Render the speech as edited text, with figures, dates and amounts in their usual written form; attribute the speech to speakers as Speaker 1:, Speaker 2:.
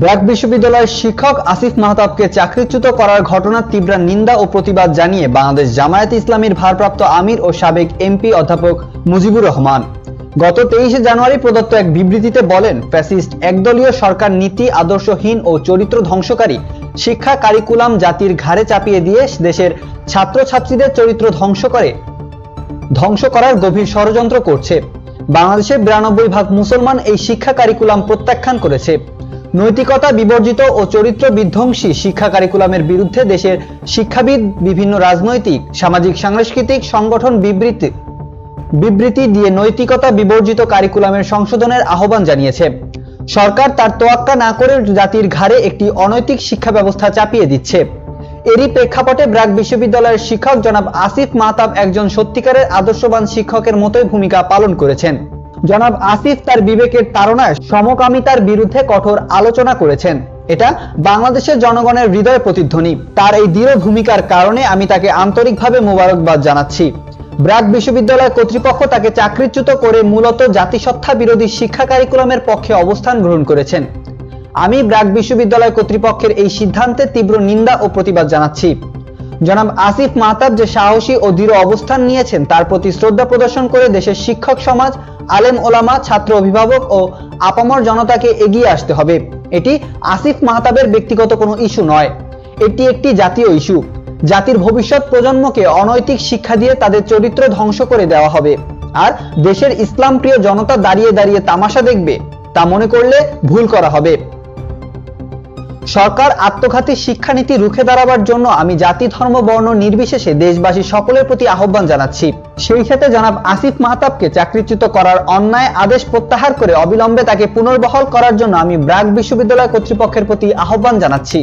Speaker 1: ব্র্যাক বিশ্ববিদ্যালয়ের শিক্ষক আসিফ মাহতাবকে চাকরিচ্যুত করার ঘটনার তীব্র নিন্দা ও প্রতিবাদ জানিয়ে বাংলাদেশ জামায়াতে ইসলামীর ভারপ্রাপ্ত আমির ও সাবেক এমপি অধ্যাপক মুজিবুর রহমান গত 23 জানুয়ারি প্রদত্ত এক বিবৃতিতে বলেন, ফ্যাসিস্ট একদলীয় সরকার নীতি আদর্শহীন ও চরিত্র ধ্বংসকারী শিক্ষা কারিকুলাম জাতির ঘাড়ে চাপিয়ে দিয়ে দেশের ছাত্রছাত্রীদের চরিত্র ধ্বংস করার গভীর ষড়যন্ত্র করছে। বাংলাদেশের 92% মুসলমান এই শিক্ষা কারিকুলাম প্রত্যাখ্যান করেছে। নৈতিকতা বিবর্জিত ও চরিত্র বিধ্বংসী শিক্ষা কারিকুলামের বিরুদ্ধে দেশের শিক্ষাবিদ বিভিন্ন রাজনৈতিক, সামাজিক, সাংস্কৃতিক সংগঠন বিবৃতি দিয়ে নৈতিকতা বিবর্জিত কারিকুলামের সংশোধনের আহ্বান জানিয়েছে। সরকার তার তোয়াক্কা না করে জাতির ঘাড়ে একটি অনৈতিক শিক্ষা ব্যবস্থা চাপিয়ে দিচ্ছে। এরই প্রেক্ষাপটে ব্র্যাক বিশ্ববিদ্যালয়ের শিক্ষক জনাব আসিফ মাহতাব একজন সত্যিকারের আদর্শবান শিক্ষকের মতোই ভূমিকা পালন করেছেন। জনাব আসিফ তার বিবেকের তাড়নায় সমকামিতার বিরুদ্ধে কঠোর আলোচনা করেছেন। এটা বাংলাদেশের জনগণের হৃদয় প্রতিধ্বনি। তার এই দৃঢ় ভূমিকার কারণে আমি তাকে আন্তরিকভাবে মোবারকবাদ জানাচ্ছি। ব্র্যাক বিশ্ববিদ্যালয় কর্তৃপক্ষ তাকে চাকরিচ্যুত করে মূলত জাতিসত্তা বিরোধী শিক্ষা কারিকুলামের পক্ষে অবস্থান গ্রহণ করেছেন। আমি ব্র্যাক বিশ্ববিদ্যালয় কর্তৃপক্ষের এই সিদ্ধান্তে তীব্র নিন্দা ও প্রতিবাদ জানাচ্ছি। জনাব আসিফ মাহতাব যে সাহসী ও দৃঢ় অবস্থান নিয়েছেন তার প্রতি শ্রদ্ধা প্রদর্শন করে দেশের শিক্ষক সমাজ, আলেম ওলামা, ছাত্র, অভিভাবক ও আপামর জনতাকে এগিয়ে আসতে হবে। এটি আসিফ মাহতাবের ব্যক্তিগত কোনো ইস্যু নয়, এটি একটি জাতীয় ইস্যু। জাতির ভবিষ্যৎ প্রজন্মকে অনৈতিক শিক্ষা দিয়ে তাদের চরিত্র ধ্বংস করে দেওয়া হবে। আর দেশের ইসলাম প্রিয় জনতা দাঁড়িয়ে দাঁড়িয়ে তামাশা দেখবে, তা মনে করলে ভুল করা হবে। সরকার আত্মঘাতী শিক্ষানীতি রুখে দাঁড়াবার জন্য আমি জাতি, ধর্ম, বর্ণ নির্বিশেষে দেশবাসী সকলের প্রতি আহ্বান জানাচ্ছি। সেই সাথে জনাব আসিফ মাহতাবকে চাকরিচ্যুত করার অন্যায় আদেশ প্রত্যাহার করে অবিলম্বে তাকে পুনর্বহাল করার জন্য আমি ব্র্যাক বিশ্ববিদ্যালয় কর্তৃপক্ষের প্রতি আহ্বান জানাচ্ছি।